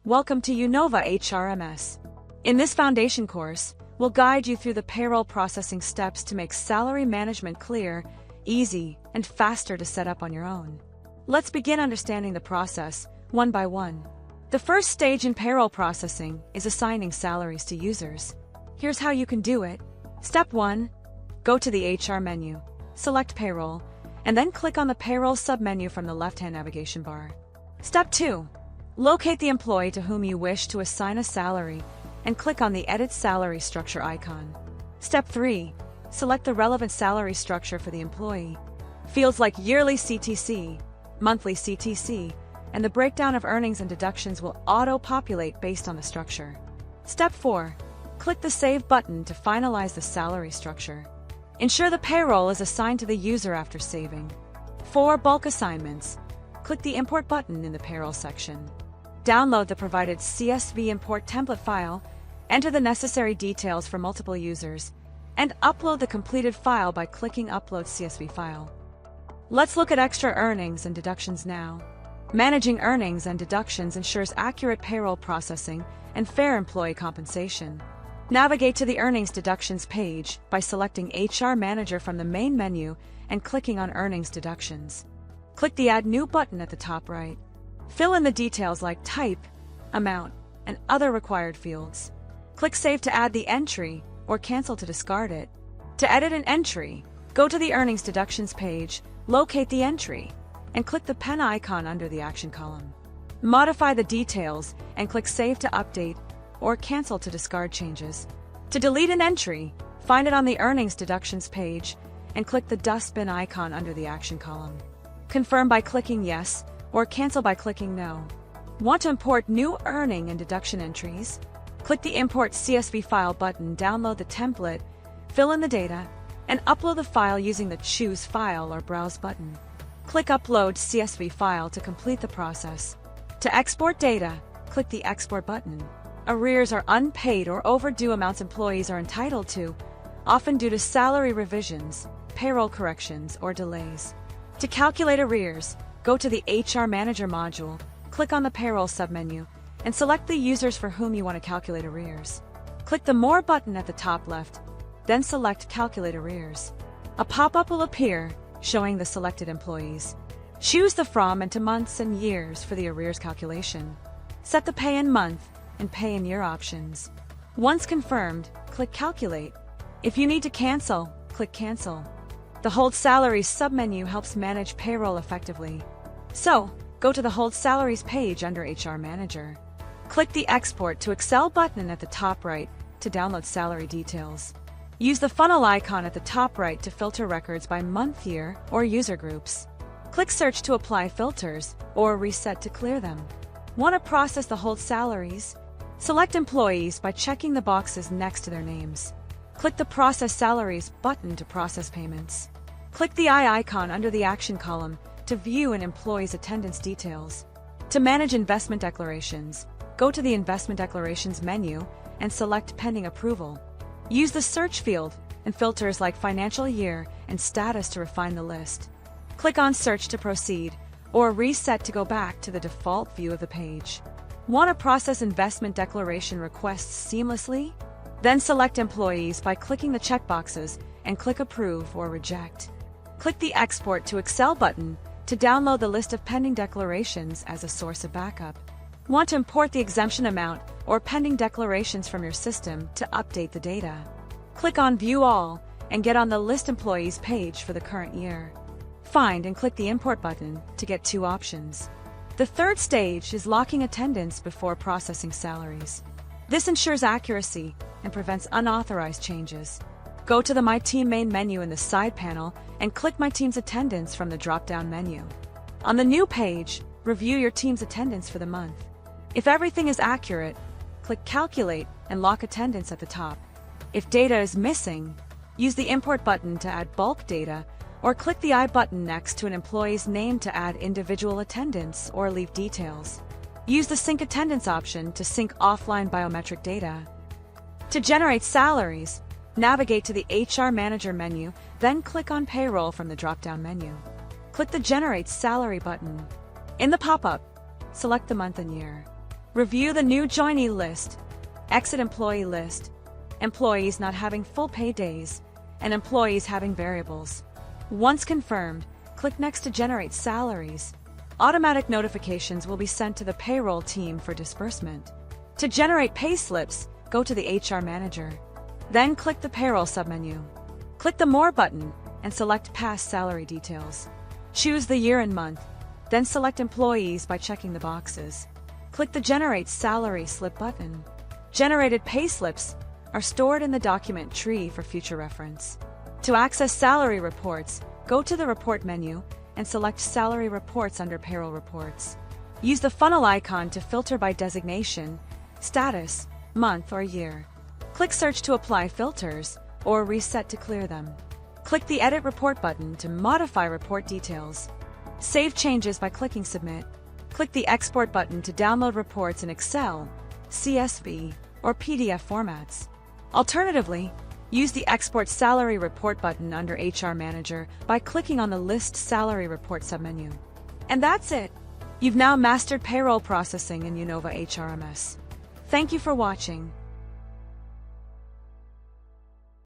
Welcome to uKnowva HRMS. In this foundation course, we'll guide you through the payroll processing steps to make salary management clear, easy, and faster to set up on your own. Let's begin understanding the process, one by one. The first stage in payroll processing is assigning salaries to users. Here's how you can do it. Step 1. Go to the HR menu, select Payroll, and then click on the Payroll submenu from the left-hand navigation bar. Step 2. Locate the employee to whom you wish to assign a salary and click on the Edit Salary Structure icon. Step 3. Select the relevant salary structure for the employee. Fields like Yearly CTC, Monthly CTC, and the breakdown of earnings and deductions will auto-populate based on the structure. Step 4. Click the Save button to finalize the salary structure. Ensure the payroll is assigned to the user after saving. For bulk assignments, click the Import button in the Payroll section. Download the provided CSV import template file, enter the necessary details for multiple users, and upload the completed file by clicking Upload CSV file. Let's look at extra earnings and deductions now. Managing earnings and deductions ensures accurate payroll processing and fair employee compensation. Navigate to the Earnings Deductions page by selecting HR Manager from the main menu and clicking on Earnings Deductions. Click the Add New button at the top right. Fill in the details like type, amount, and other required fields. Click Save to add the entry or cancel to discard it. To edit an entry, go to the Earnings Deductions page, locate the entry, and click the pen icon under the action column. Modify the details and click Save to update or cancel to discard changes. To delete an entry, find it on the Earnings Deductions page and click the dustbin icon under the action column. Confirm by clicking Yes or cancel by clicking No. Want to import new earning and deduction entries? Click the Import CSV File button, download the template, fill in the data, and upload the file using the Choose File or Browse button. Click Upload CSV File to complete the process. To export data, click the Export button. Arrears are unpaid or overdue amounts employees are entitled to, often due to salary revisions, payroll corrections, or delays. To calculate arrears, go to the HR Manager module, click on the Payroll submenu, and select the users for whom you want to calculate arrears. Click the More button at the top left, then select Calculate Arrears. A pop-up will appear showing the selected employees. Choose the From and to Months and Years for the arrears calculation. Set the Pay in Month and Pay in Year options. Once confirmed, click Calculate. If you need to cancel, click Cancel. The Hold Salaries submenu helps manage payroll effectively. So, go to the Hold Salaries page under HR Manager. Click the Export to Excel button at the top right to download salary details. Use the funnel icon at the top right to filter records by month, year, or user groups. Click Search to apply filters or Reset to clear them. Want to process the Hold Salaries? Select Employees by checking the boxes next to their names. Click the Process Salaries button to process payments. Click the eye icon under the action column to view an employee's attendance details. To manage investment declarations, go to the Investment Declarations menu and select Pending Approval. Use the search field and filters like Financial Year and Status to refine the list. Click on Search to proceed or Reset to go back to the default view of the page. Want to process investment declaration requests seamlessly? Then select Employees by clicking the checkboxes and click Approve or Reject. Click the Export to Excel button to download the list of pending declarations as a source of backup. Want to import the exemption amount or pending declarations from your system to update the data? Click on View All and get on the List Employees page for the current year. Find and click the Import button to get two options. The third stage is locking attendance before processing salaries. This ensures accuracy and prevents unauthorized changes. Go to the My Team main menu in the side panel and click My Team's Attendance from the drop-down menu. On the new page, review your team's attendance for the month. If everything is accurate, click Calculate and lock attendance at the top. If data is missing, use the Import button to add bulk data or click the I button next to an employee's name to add individual attendance or leave details. Use the Sync Attendance option to sync offline biometric data. To generate salaries, navigate to the HR Manager menu, then click on Payroll from the drop-down menu. Click the Generate Salary button. In the pop-up, select the month and year. Review the new joinee list, exit employee list, employees not having full pay days, and employees having variables. Once confirmed, click Next to generate salaries. Automatic notifications will be sent to the payroll team for disbursement. To generate payslips, go to the HR manager. Then click the payroll submenu. Click the More button and select Past Salary Details. Choose the year and month, then select Employees by checking the boxes. Click the Generate Salary Slip button. Generated payslips are stored in the document tree for future reference. To access salary reports, go to the Report menu and select Salary Reports under Payroll Reports. Use the funnel icon to filter by designation, status, month, or year. Click Search to apply filters, or Reset to clear them. Click the Edit Report button to modify report details. Save changes by clicking Submit. Click the Export button to download reports in Excel, CSV, or PDF formats. Alternatively, use the Export Salary Report button under HR Manager by clicking on the List Salary Report submenu. And that's it! You've now mastered payroll processing in uKnowva HRMS. Thank you for watching.